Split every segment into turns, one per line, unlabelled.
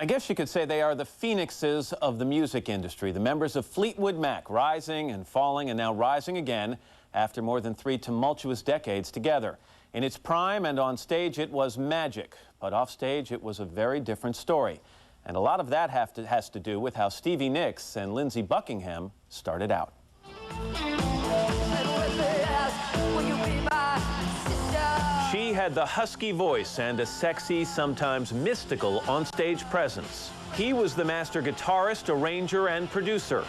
I guess you could say they are the phoenixes of the music industry, the members of Fleetwood Mac, rising and falling and now rising again after more than 3 tumultuous decades together. In its prime and on stage, it was magic, but off stage, it was a very different story. And a lot of that has to do with how Stevie Nicks and Lindsey Buckingham started out. She had the husky voice and a sexy, sometimes mystical on-stage presence. He was the master guitarist, arranger, and producer.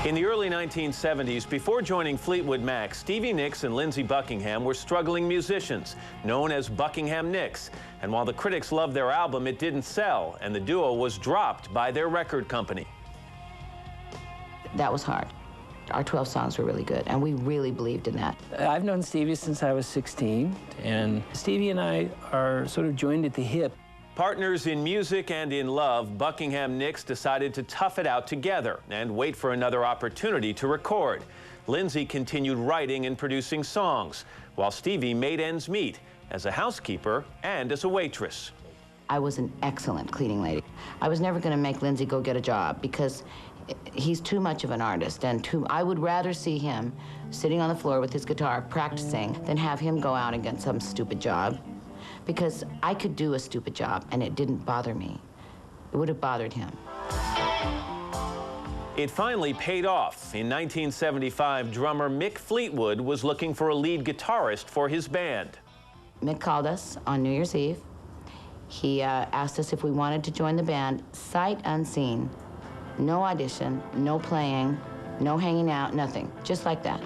In the early 1970s, before joining Fleetwood Mac, Stevie Nicks and Lindsey Buckingham were struggling musicians, known as Buckingham Nicks. And while the critics loved their album, it didn't sell, and the duo was dropped by their record company.
That was hard. Our 12 songs were really good, and we really believed in that.
I've known Stevie since I was 16, and Stevie and I are sort of joined at the hip.
Partners in music and in love, Buckingham Nicks decided to tough it out together and wait for another opportunity to record. Lindsey continued writing and producing songs, while Stevie made ends meet as a housekeeper and as a waitress.
I was an excellent cleaning lady. I was never going to make Lindsey go get a job because he's too much of an artist, and I would rather see him sitting on the floor with his guitar practicing than have him go out and get some stupid job, because I could do a stupid job and it didn't bother me. It would have bothered him.
It finally paid off. In 1975, drummer Mick Fleetwood was looking for a lead guitarist for his band.
Mick called us on New Year's Eve. He asked us if we wanted to join the band, sight unseen. No audition, no playing, no hanging out, nothing. Just like that.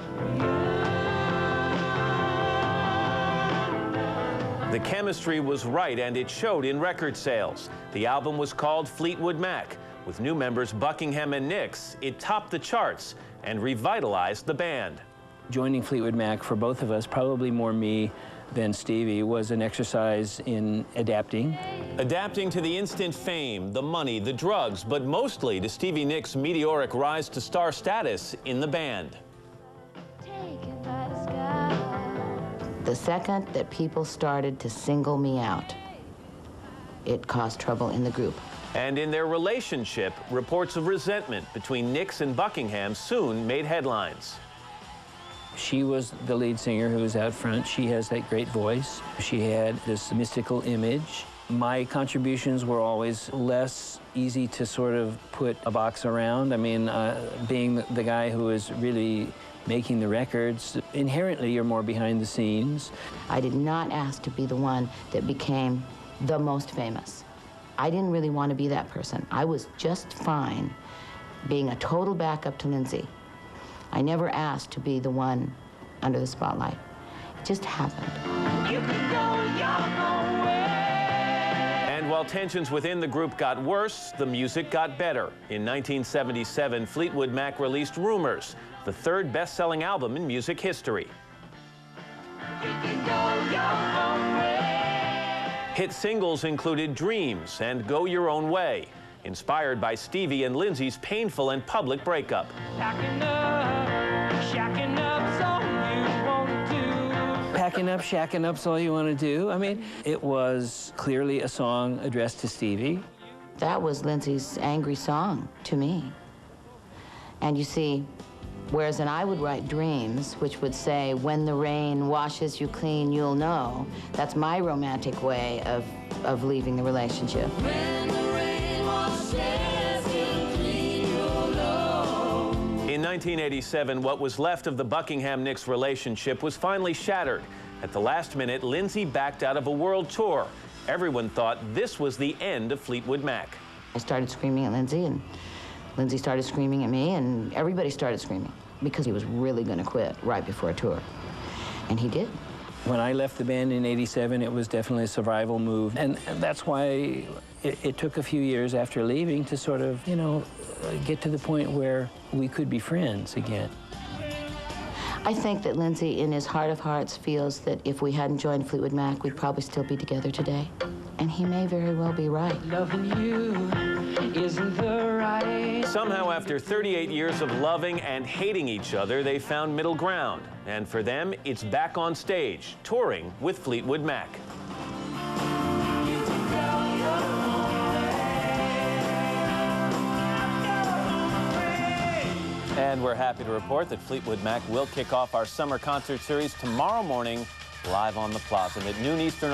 The chemistry was right, and it showed in record sales. The album was called Fleetwood Mac. With new members Buckingham and Nicks, it topped the charts and revitalized the band.
Joining Fleetwood Mac, for both of us, probably more me than Stevie, was an exercise in adapting.
Adapting to the instant fame, the money, the drugs, but mostly to Stevie Nicks' meteoric rise to star status in the band.
The second that people started to single me out, it caused trouble in the group.
And in their relationship, reports of resentment between Nicks and Buckingham soon made headlines.
She was the lead singer who was out front. She has that great voice. She had this mystical image. My contributions were always less easy to sort of put a box around. I mean, being the guy who was really making the records, inherently you're more behind the scenes.
I did not ask to be the one that became the most famous. I didn't really want to be that person. I was just fine being a total backup to Lindsey. I never asked to be the one under the spotlight. It just happened. You can go your own way.
And while tensions within the group got worse, the music got better. In 1977, Fleetwood Mac released Rumors, the third best-selling album in music history. You can go your own way. Hit singles included Dreams and Go Your Own Way, inspired by Stevie and Lindsey's painful and public breakup.
Shacking up's all you want to do. Packing up, shacking up's all you want to do. I mean, it was clearly a song addressed to Stevie.
That was Lindsey's angry song to me. And you see, whereas I would write Dreams, which would say, when the rain washes you clean, you'll know. That's my romantic way of leaving the relationship. When the rain washes you clean, you'll know.
In 1987, what was left of the Buckingham-Nicks relationship was finally shattered. At the last minute, Lindsey backed out of a world tour. Everyone thought this was the end of Fleetwood Mac.
I started screaming at Lindsey, and Lindsey started screaming at me, and everybody started screaming because he was really going to quit right before a tour. And he did.
When I left the band in '87, it was definitely a survival move. And that's why it took a few years after leaving to sort of, you know, get to the point where we could be friends again.
I think that Lindsey, in his heart of hearts, feels that if we hadn't joined Fleetwood Mac, we'd probably still be together today. And he may very well be right.
Loving you isn't the right.
Somehow, after 38 years of loving and hating each other, they found middle ground. And for them, it's back on stage, touring with Fleetwood Mac. And we're happy to report that Fleetwood Mac will kick off our summer concert series tomorrow morning live on the Plaza at noon Eastern.